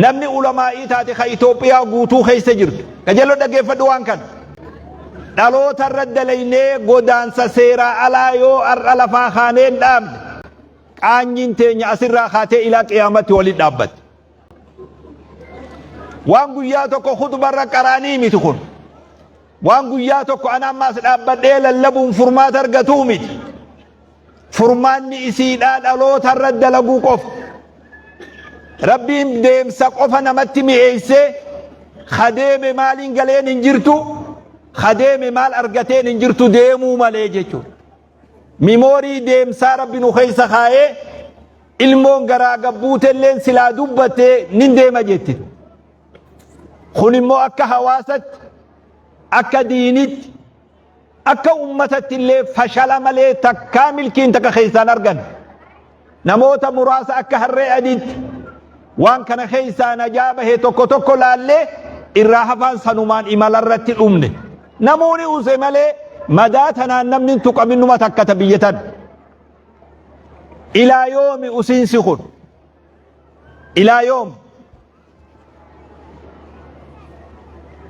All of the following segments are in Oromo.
namni ulamaa'ii taate ka Itoophiyaa guutuu keessa jirtu qajeeloo dhaggeeffadhu waan kana dhaloota irra dalaynee godaansa seeraa alaa yoo har'a lafaa kaaneen dhaabne qaanyiin teenya asirraa kaatee ilaa qiyaamatti waliin dhaabbatti. Waan guyyaa tokko khutbarra qaraanii miti kun waan guyyaa tokko ana ammaas dhaabbadhee lallabuun furmaata argatuu miti. Furmaanni isiidhaa dhaloota irra dalaguu qofa. Rabbiin deemsa qofa namatti mi'eessee kadeeme maaliin galeen hin jirtu kadeeme maal argateen hin jirtu deemuu malee jechuudha. Mimoorii deemsaa rabbi nu keessa kaayee ilmoon garaa gabbuutelleen silaa dubbattee nin deema jetti. Kun immoo akka hawaasatti akka diinitti akka ummatatti illee fashala malee takkaa milkiin takka keessaan argan. Namoota muraasa akka harree adiitti waan kana keessaa najaa bahee tokko tokko laallee irraa hafaan sanumaan imalarratti dhumne. Namoonni use malee madaa tanaan namni tuqaminuma takkata biyyatan. Ilaa yoomi usiinsi kun ilaa yoom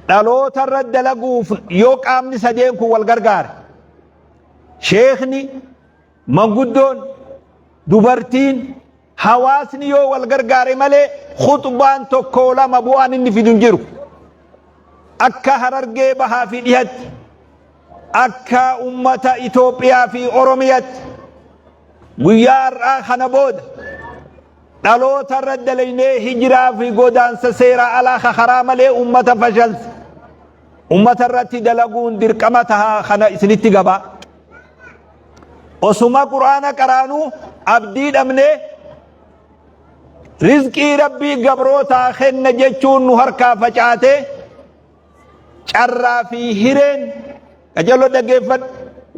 dhaloota irra dalaguuf yoo qaamni sadeen kun wal gargaare sheekni manguddoon dubartiin hawaasni yoo wal gargaare malee khutbaan tokko lama bu'aan inni fidun jiru. Akka Harargee bahaa fi dhihatti akka ummata Itoophiyaa fi Oromiyaatti guyyaa har'aa kana booda dhaloota irra dalaynee hijiraa fi godaansa seeraa alaa karaa malee ummata fashalse ummata irratti dalaguun dirqama tahaa kana isinitti gabaa. Osuma quraana qaraanuu abdii dhabnee rizqii rabbii gabrootaa kenna jechuun nu harkaa facaatee carraa fi hireen qajeeloo dhaggeeffadhu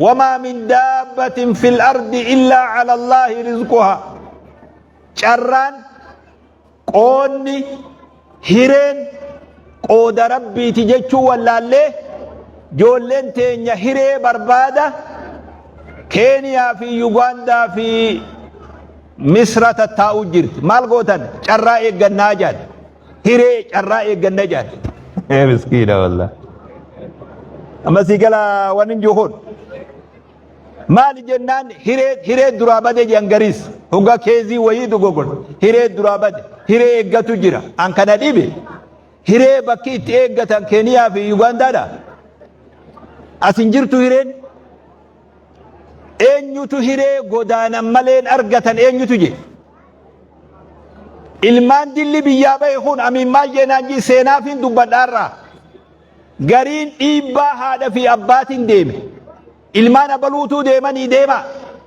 wamaa min daabbatin fil ardi illaa cala allaahi rizquhaa carraan qoonni hireen qooda rabbiiti jechuu wallaallee joolleen teenya hiree barbaada Keeniyaa fi Yugaandaa fi Misra tattaa'uu jirti. Maal gootan carraa eeggannaa jaadha. Hiree carraa eeggannaa jaadha. Miskiina wallah. Amma si gala waan hin juhun. Maali jennaan hiree duraa bade jangariis. Hoggaa keezii wayii dogogon. Hiree duraa bade. Hiree eeggatu jira. An kana dhibe. Hiree bakki itti eeggatan Keeniyaa fi Yugaandaadha. Asin jirtu hireen. Eenyutu hiree godaanan maleen argatan eenyutu je. Ilmaan dilli biyyaa bahe kun amiin maal jeenaan ji seenaaf hin dubbadhaarraa. Gariin dhiibbaa haadha fi abbaatiin deeme. Ilmaan abaluutuu deemanii deema.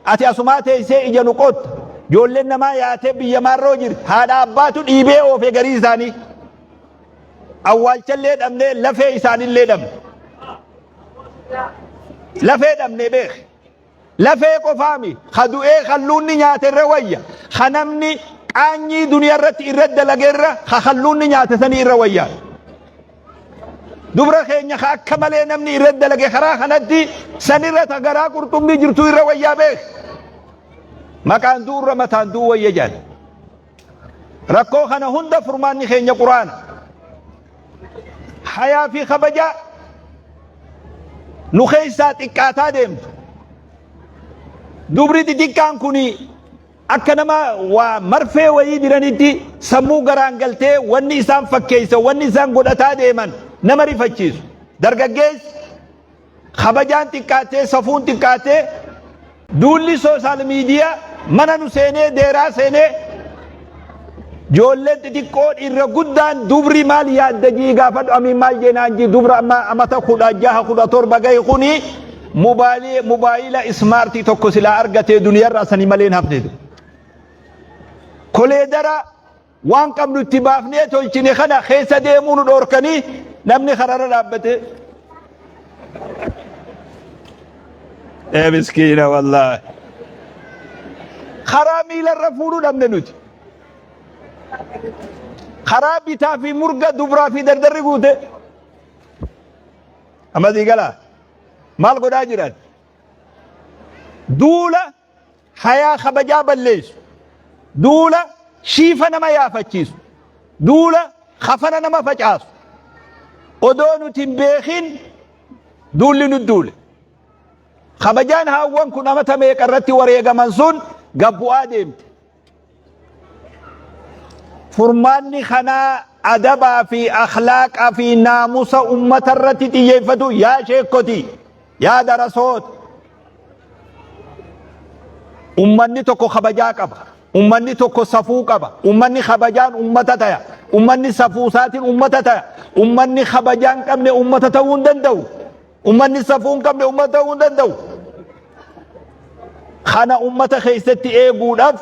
Ati asumaa teessee ija nu qotta. Joolleen namaa yaatee biyya maarroo jirti. Haadha abbaatu dhiibee oofee garii isaanii. Awwaalchallee dhabnee lafee isaanillee dhabne. Lafee dhabnee beeke. Lafee qofaami kadu'ee kalluunni nyaate irra wayya. Kanamni qaanyii duniyaa irratti irra dalageerra kalluunni nyaate sanii irra wayyaa. Dubra keenya akka malee namni irra dalage karaa kanatti sanirra tagaraa qurxummii jirtu irra wayyaa beek. Maqaan duurra mataan duu wayya jaan. Rakkoo kana hunda furmaanni keenya quraana. Hayaa fi kabajaa nu keessaa xiqqaataa deemtu. Dubri xixiqqaan kuni akka nama waa marfee wayii jiranitti sammuu garaan galtee wanni isaan fakkeessa wanni isaan godhataa deeman nama rifachiisu. Dargaggeessi kabajaan xiqqaatee safuun xiqqaatee duulli sooshaal miidiyaa mana nu seenee deeraa seenee joolleen xixiqqoon irra guddaan dubri maal yaadda jii gaafadhu amiin maal jeenaan jii dubra amma amata 16-17 gahe kuni mobaayila ismaartii tokko silaa argatee duniyaarraa sanii maleen hafneetu. Koleedara waan qabnu itti baafnee tolchine kana keessa deemuu nu dhoorkanii namni kararra dhaabbate. Miskiina wallaahi. Karaa miilarra fuudhuu dhabne nuti. Karaa bitaa fi murga dubraa fi dardarri guute. Amadii galaa. Maal godhaa jiran duula hayaa kabajaa balleessu duula shiifa nama yaafachiisu دولا خفنا نما فجاس ودونو تنبيخين دول ندول خبجان هاوان كنا متى ميقرتي وريقا منسون قبو آدمت فرماني خنا أدبا في أخلاق في ناموس أمة الرتي يفتو يا شيكوتي يا درسوت أمني توكو خبجا قبا أمني توكو صفو قبا أمني خبجان أمة تايا أمني صفوسات أمة تايا أمني خبجان قبل أمة تاون دندو أمني صفون قبل أمة تاون دندو خنا أمة خيستي إيقود أف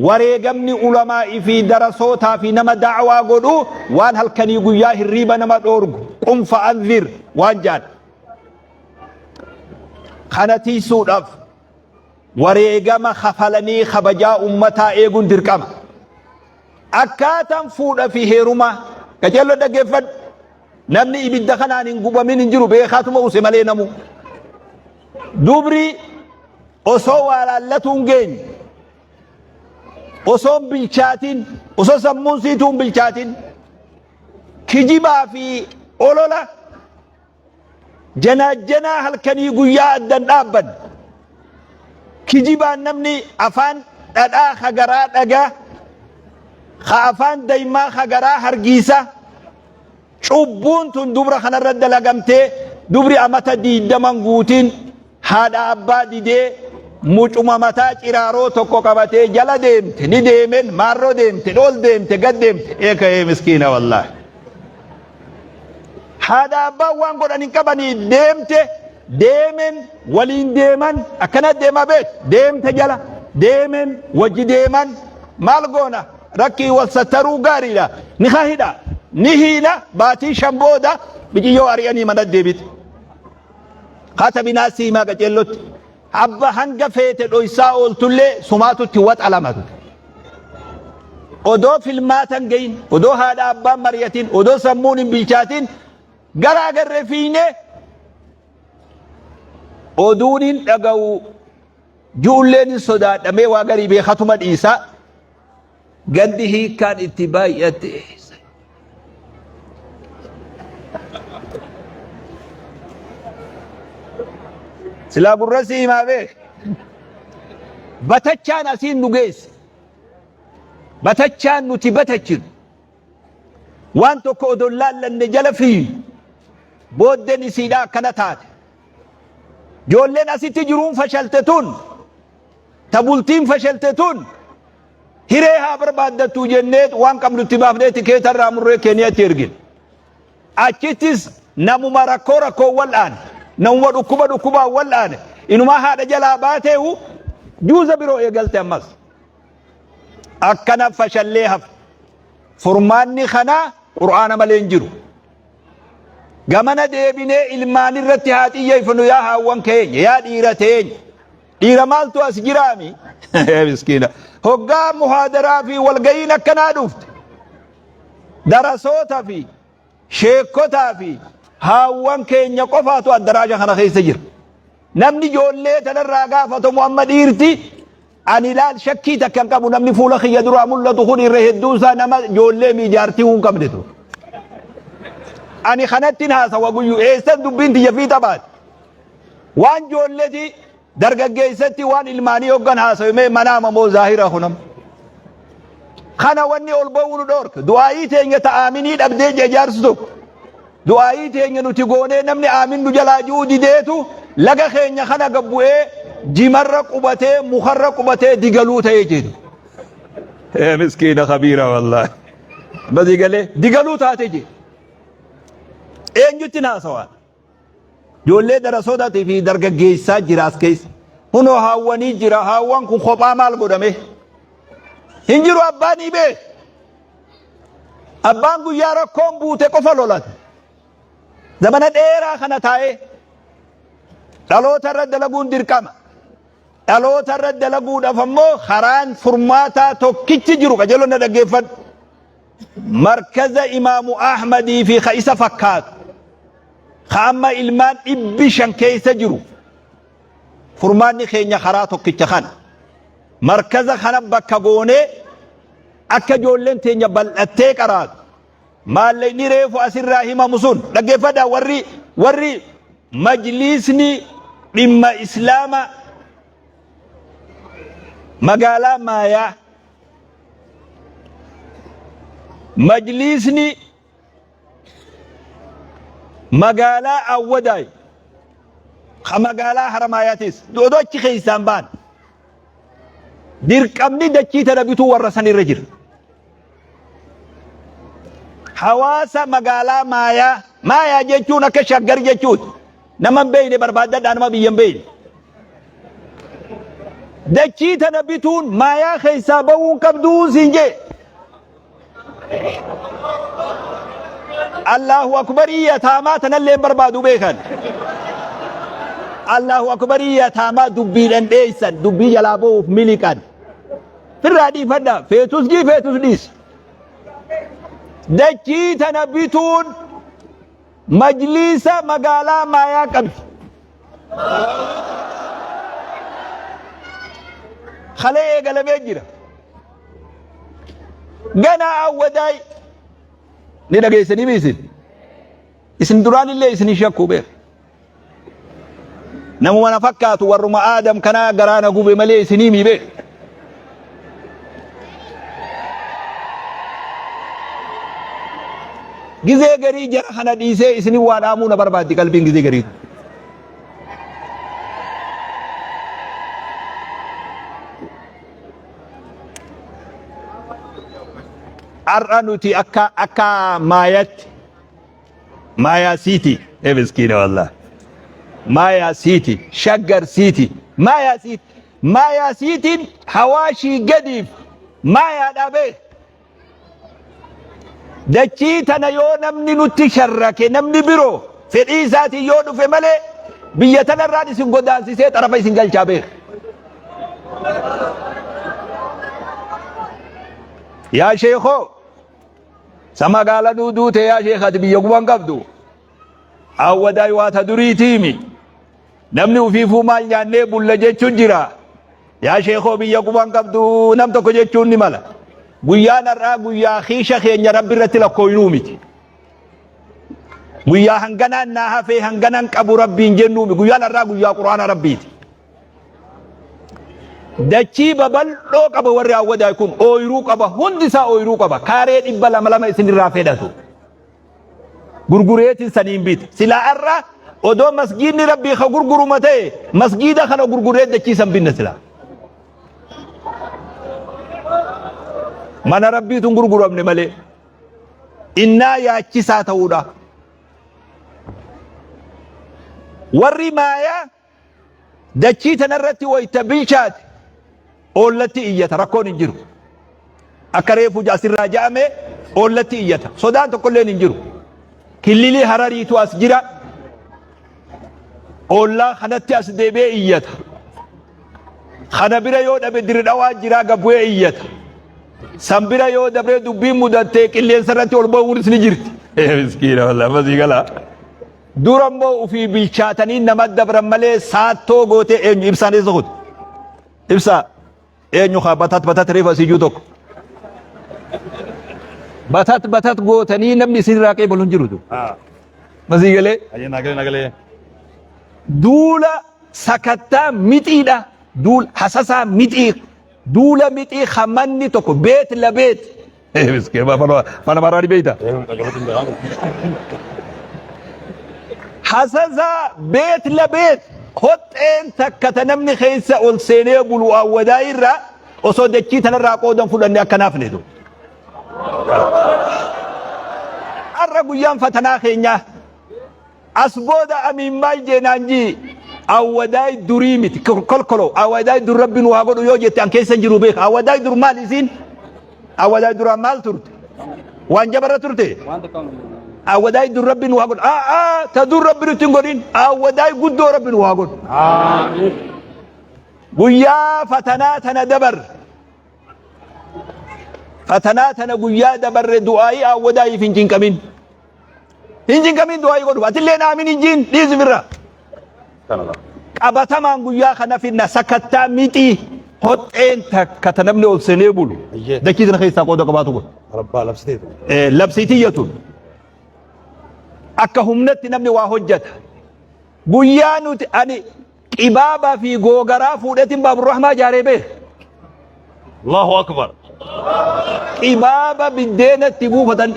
wareegamni ulamaa'ii fi darasootaa fi nama da'waa godhu waan halkanii guyyaa hirriiba nama dhoorgu qum fa'anzir waan jaan kana tiisuudhaaf wareegama kafalanii kabajaa ummataa eeguun dirqama akkaataan fuudha fi heerumaa qajeello dhaggeeffadhu namni ibidda kanaan hin gubamin hin jiru beekaatuma use malee namu dubri osoo waa laallatuun geenye osoo bilchaatin osoo sammuun siituun bilchaatin kijibaa fi olola janaa halkanii guyyaa addan dhaabban kijibaan namni afaan dhadhaa hagaraa dhagaa ha afaan daymaa hagaraa hargiisa cubbuun tun dubra kanarra dalagamtee dubri amata 20 guutiin haadha abbaa didee mucuma mataa ciraaroo tokko qabatee jala deemte ni deemen maarroo deemte dhol deemte gad deemte eeka'ee miskiina wallaahi haadha abbaa waan godhan hin qabanii deemte deemen waliin deeman akkana deema beet deemte jala deemen wajji deeman maal goona rakkii wal sattaruu gaariidha ni hahidha ni hiina baatii shan booda bijiyyoo ari'anii mana deebite haata binaasii maa qaceellotti abba hanga feete dhoysaa ooltullee sumaatutti waxa lamatu odoo filmaatan gayin odoo haadha abbaan mariyatin odoo sammuun hin bilchaatin garaa garre fiine oduun hin dhaga'u juulleen hin sodaadhamee waa garii beekatuma dhiisa gandi hiikkaan itti baay'ate sila gurrasi himaa beek batachaan asiin nu geesse batachaan nuti batachinu waan tokko odoo laallanne jala fiinu booddeen isiidhaa akkana taate joolleen asitti jiruun fashalte tun ta bultiin fashalte tun hiree haa barbaaddattuu jenneet waan qabnutti baafnee tikeetarraa murree keenyatti ergin achittis namuma rakkoo wal'aan namuma dhukkuba wal'aan inumaa haadha jalaa baateehu juuza biroo eegalte ammas akkana fashallee hafe furmaanni kanaa qur'aana malee hin jiru gamana deebinee ilmaan irratti haa xiyyeeffannu yaa haawwan keenya yaa dhiira teenya dhiira maaltu as jiraami miskiina hoggaa muhaadaraa fi walgayiin akkanaa dhufte darasoota fi sheekotaa fi haawwan keenya qofaatu addaraaja kana keessa jira namni ijoollee tanarraa gaafatamu amma dhiirti ani laal shakkii takka hin qabu namni fuula kiyya duraa mul'atu kun irra hedduu isaa nama ijoollee miijaartii hin qabnetu ani kanattiin haasawa guyyu eessan dubbiin tiyya fi taphaati waan ijoolleeti dargaggeessatti waan ilmaanii hoggan haasawame manaama moo zaahira kunam kana wanni ol ba'uu nu dhoorka du'aayii teenya ta'aaminii dhabdee jajaarsu tokko du'aayii teenya nuti goonee namni aamin nu jalaa ji'uu dideetu laga keenya kana gabbu'ee jimarra qubatee mukarra qubatee digaluu ta'ee jedhu miskiina khabiira wallaahi badigalee digaluu taate jedhu eenyutti naasawaa ijoollee darasootatii fi dargaggeessaa jiraas keessa hunoo haawwanii jira haawwan kun kophaa maal godhame hin jiru abbaanii bee abbaan guyyaa rakkoon buute qofa lolate zamana dheeraa kana taa'ee dhaloota irra dalaguun dirqama dhaloota irra dalaguudhaaf ammoo karaan furmaataa tokkichi jiru qajeelonni na dhaggeeffadhu markaza imaamu ahmadii fi ka isa fakkaatu ka amma ilmaan 500 keessa jiru furmaanni keenya karaa tokkicha kana markaza kana bakka goonee akka joolleen teenya bal'attee qaraatu maallayni reefu asirraa himamu sun dhaggeeffadhaa warri majliisni dhimma islaama magaalaa maayaa majliisni magaalaa awwadaay magaalaa haramaayatis dodochi keeysaan baan dirqamni dachii tana bituu warra san irra jira hawaasa magaalaa maayaa jechuun akka shaggar jechuun nama beeyne barbaadadhaa nama biyyan beeyne dachii tana bituun maayaa keeysaa ba'uun qabduu siin jee Allahu akbar iyataamaa tanallee barbaadu beekan Allahu akbar iyataamaa dubbiidhan dheeysan dubbii jalaa ba'uuf miliqan firraa dhiifadha feetus dhiis dachii tana bituun majliisa magaalaa maayaa qabdi khalee eegalamee jira ganaa awwadaay ni dhageessanii miisin isin duraan illee isin shakkuu beek namuma na fakkaatu warruma aadam kanaa garaana gube malee isinii mii beek gizee garii jara kana dhiisee isinii waan aamuu na barbaaddi qalbiin gizee garii ar'a nuti akka maayatti maayaa siiti miskiina wallah maayaa siiti shaggar siiti maayaa siitiin hawaashii gadiif maayaa dhabee dachii tana yoo namni nutti sharrake namni biroo fedhii isaatiin yoo dhufe malee biyya tanarraan isin godaansisee xarafa isin galchaa beek yaa sheekoo samagala duuduute yaa sheekati biyya guban qabdu awwadaay waata duriitiimi namni ufiifuu maal nyaannee bulla jechuun jira yaa sheekoo biyya guban qabdu nam tokko jechuun ni mala guyyaan har'aa guyyaa xiisha keenya rabbi irratti lakkooyinuu miti guyyaa hanganaan naa hafee hanganaan qabu rabbiin jennuumi guyyaan har'aa guyyaa quraana rabbiiti dachii babal'oo qaba warri awwadaay kun ooyiruu qaba hundi isaa ooyiruu qaba kaaree 200 isinirraa fedhatu gurgureetin saniin bit silaa arra odoo masgiidni rabbii ka gurguruma ta'e masgiida kana gurguree dachii san binna silaa mana rabbiitun gurguramne malee innaa yaachisaa ta'uudha warri maayaa dachii tanarratti wayta bilchaate ollatti iyyata rakkoon hin jiru akka reefu asirraa ja'ame ollatti iyyata sodaan tokkolleen hin jiru killilii harariitu as jira ollaa kanatti as deebee iyyata kana bira yoo dhabe dirdhawaa jira gabbu'ee iyyata san bira yoo dabree dubbiin mudattee qilleensa irratti ol ba'uunis ni jirti miskiina wallah masii galaa dura immoo ufii bilchaatanii nama dabran malee saattoo gootee eenyu ibsaan eessa kutu ibsaa eenyu kaa batat reefa sijuu tokko batat gootanii namni isin irraa qeebalu hin jirutu masii galee duula sakattaa mixiidha duula hasasaa mixii duula mixii hamanni tokko beet la beet miskiina mana maraani beeyta hasasa beet la beet hoxxeen takka ta namni keessa ol seenee bulu awwadaa irra osoo dachii tanarraa qoodan fudhanne akkanaaf neetu arra guyyaan fatanaa keenya as booda amiin maal jeenaan jii awwadaay durii miti kolkolo awwadaay dur rabbiin waa godhu yoo jette an keessa jiru beek awwadaay dur maal isiin awwadaay duraan maal turte waan jabarra turte awwadaay dur rabbiin waa godhu ta dur rabbiin ittiin godhin awwadaay guddoo rabbiin waa godhu guyyaa fatanaa tana dabar fatanaa tana guyyaa dabarre du'aayii awwadaayiif hin jinqamin du'aayii godhu atillee naamin hin jiin dhiisi birra qabatamaan guyyaa kana finna sakattaa mixii hoxeen takka ta namni ol seenee bulu dachii sana keessaa qooda qabaatu kun ربا لبستيت labsiitiyyatu akka humnatti namni waa hojjeta guyyaa nuti ani qibaabaa fi googaraa fuudhetiin baaburrahmaa jaaree beek الله اكبر qibaaba biddeenatti buufatan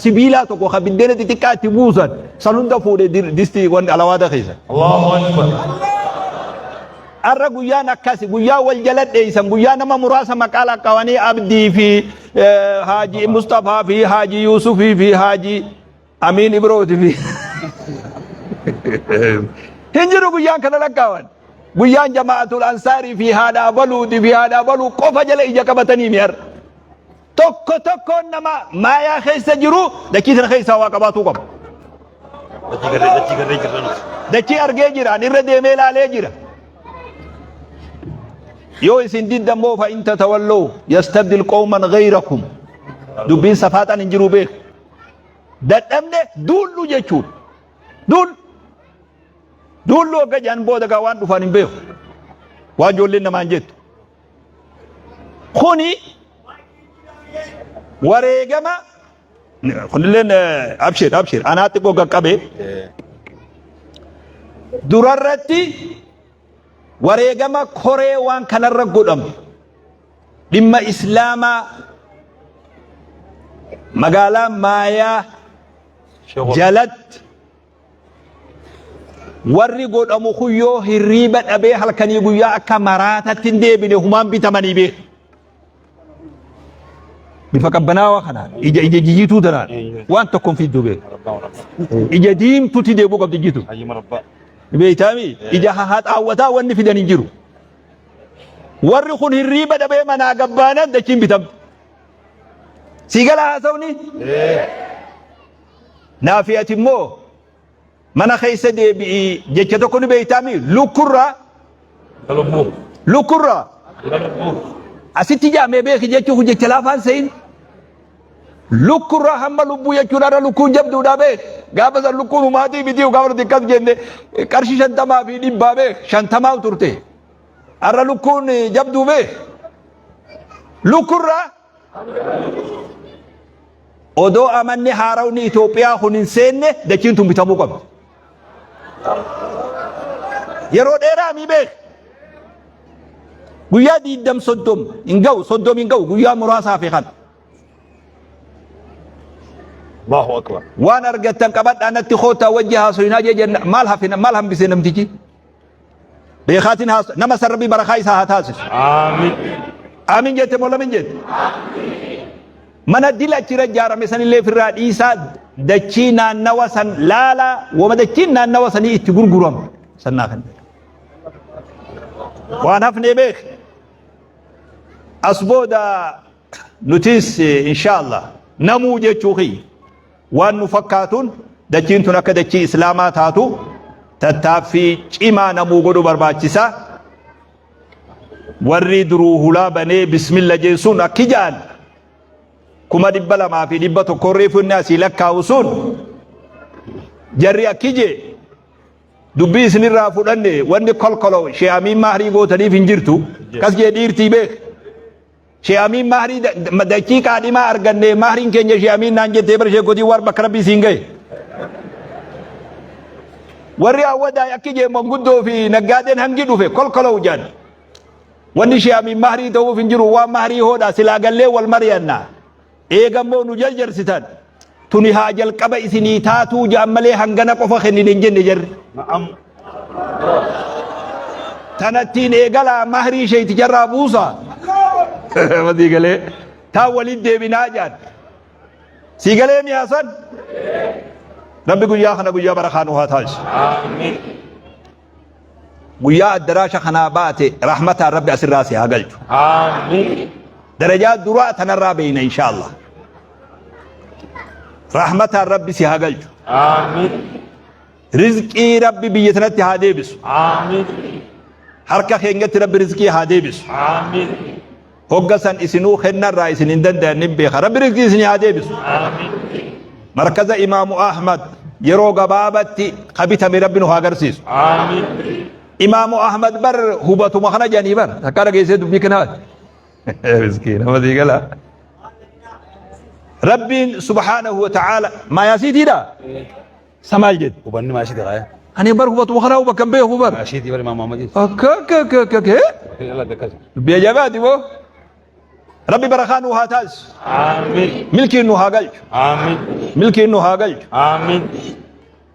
sibiilaa tokko ka biddeenatti xiqqaatti buusan san hunda fuudhe distii wanni alawaada keessa الله اكبر arra guyyaan akkasi guyyaa wal jala dheeysan guyyaa nama muraasa maqaa laqqawanii abdii fi haaji mustafaa fi haaji yuusufii fi haaji amiin ibrooti fi hin jiru guyyaan kana laqqawan guyyaan jama'atul ansaarii fi haadha abaluuti fi haadha abaluu qofa jala ija qabatanii miyar tokko tokkoon nama maayaa keessa jiru dachii sana keessaa waa qabaatuu qaba dachii argee jira irra deemee laalee jira يو إسن ديدا مو فإن تتولوا يستبدل قوما غيركم دبين صفات أن ينجروا بيك دات أمنه دولو جيشون دولو أكا جان بودا كوان دفانين بيك واجول لنا ما نجد خوني وريقما خلي لنا أبشر أنا أتقو كبه درارتي wareegama koree waan kanarra godhamu dhimma islaamaa magaalaa maayaa jalatti warri godhamu kuyyoo hirriiba dhabee halkanii guyyaa akka maraatatti hin deebine humaan bitamanii beek bifa qabbanaawaa kanaan ija jijjiituu tanaan waan tokkoon fidduu beek ija diimtutti deebuu qabdi jijjiitu beeytaami ija haxaawwataa wanni fidan hin jiru warri kun hirriiba dhabee manaa gabbaanan dachiin bitamtu sii gala haasawni naafiyati immoo mana keessa deebi'i jecha tokko ni beeytaami lukkurraa asitti jaamee beeki jechuun jecha laafaan seyin lukkurraa hamma lubbuu jechuudha lukkuun jabduudha beek gaafa san lukkuun humaatii bitii gaafa xiqqas jenne qarshii 50 fi 100 beek 50 turte arra lukkuun jabduu beek lukkurraa odoo amanni haarawni Itoophiyaa kun hin seenne dachiin tun bitamuu qabdi yeroo dheeraa mi beek guyyaa 30 hin ga'u guyyaa muraasaa fi kan الله اكبر وانا ارجتن قبض انا تخوتا وجهها سينا جن مالهم بسنم تجي بيخاتين هاس نما سربي برخاي ساعات امين امين جت مولا من جت امين من الدلا تشرا جار مثلا اللي في الرئيسة دچينا نوسن لالا وما دچينا نوسن يتغرغرم سناخن وانا فني بك اسبودا نوتيس ان شاء الله نمو جچوخي waan nu fakkaatuun dachiin tun akka dachii islaamaa taatu tattaaffii cimaa namuu godhu barbaachisa warri duruu hulaa banee bismilla jeesuun akki jaan 200 fi 100 reefunni asii lakkaa'u sun jarri akki jee dubbii isinirraa fudhanne wanni kolkolo shee amiin mahrii gootaniif hin jirtu kas jee dhiirtii beek شيء أمين مهري دكتي كادي ما أرجعني مهرين كنجة شيء أمين نانجة تبر شيء كذي وار بكرة بيسينجي وري أودا يكيد مغودو في نجادين هنجدو في كل وجان وندي شيء أمين مهري تو في نجرو ومهري هو دا سلاجله والمريانا إيجامو نجال جرسيتان توني هاجل كبا إسني تاتو جامله هنجنا كوفا خني نجن نجر نعم تنتين إيجالا مهري شيء تجرب بوسا ما تيجي تا وليد دبنا جان سيجله مي حسن ربي قويا خنا قويا برخانو هاتاش آمين قويا الدراسة خنا باتي رحمة ربي أسر راسي هاجل آمين درجات دروات تنرى بين إن شاء الله رحمة ربي سيهاجل آمين رزقي ربي بيتنت هادي بس آمين حركة خينجت ربي رزقي هادي بس آمين هوجسان إسنو خنا الرئيس نندن دهنم بيخ ربي رزقي إسني هادي بس آمين مركز إمام أحمد يرو غبابتي خبيث من ربنا هاجر سيس آمين إمام أحمد بر هبة مخنا جاني بر تكارا جيسد بيكنا مسكين ما دي قال ربي سبحانه وتعالى ما يسيدي دا سمال جد وبني ماشي دراية أنا بر هبة مخنا وبكم بيه هبر ماشي دي بر إمام محمد أكا يلا دكتور بيجاباتي بو ربي برخان وهاتاز آمين ملكي إنه هاقل آمين ملكي إنه هاقل آمين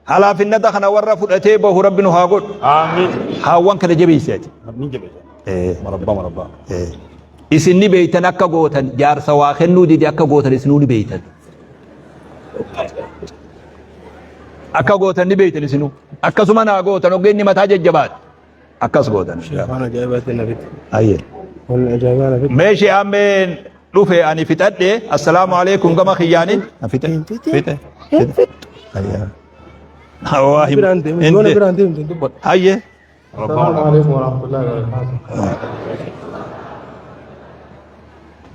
هلا في الندى خنا ورا فدته به ربي إنه هاقل آمين هاوان كده جبي سياتي من جبل إيه مربى إيه إسني بيتن أكا قوتن جار سواخن نودي دي أكا قوتن إسنوني بيتن أكا قوتن بيتن إسنو أكا سمنا قوتن وقيني متاج الجبات أكا سقوتن أنا جايبات النبي أيه ولا جايبات النبي ماشي أمين رفع أني فتات السلام عليكم كما خياني فتات أيه هواهم أنت هاي السلام عليكم ورحمة الله وبركاته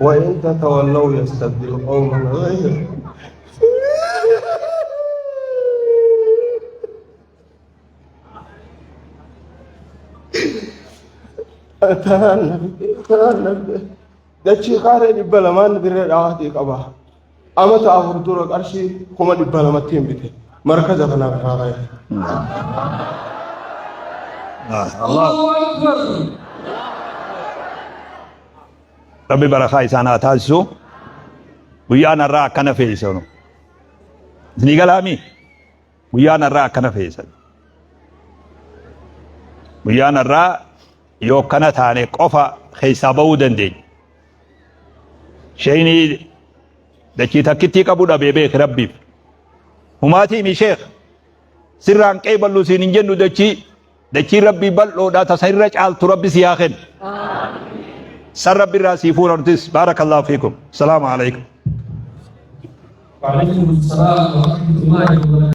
وإن تتولوا يستبدل قوما غيركم أتهنى دشي قارئ دبلمان دري راحتي قبا أما تأخر دورك أرشي كما دبلمان تيم بيته مركز أنا كراغي الله أكبر ربي بركة إسانا تاسو ويانا را كنا فيسونو نيجالامي ويانا را كنا فيسون ويانا را يو كنا ثاني قفا خيسابو دندين شيني دكي تكتي كبودا بيبيك ربي هماتي مي شيخ سران قيبل لسين جنو دكي ربي بلو دا تسيرج آل تربي سياخن سر ربي راسيفون أرتس بارك الله فيكم السلام عليكم وعليكم السلام ورحمة الله وبركاته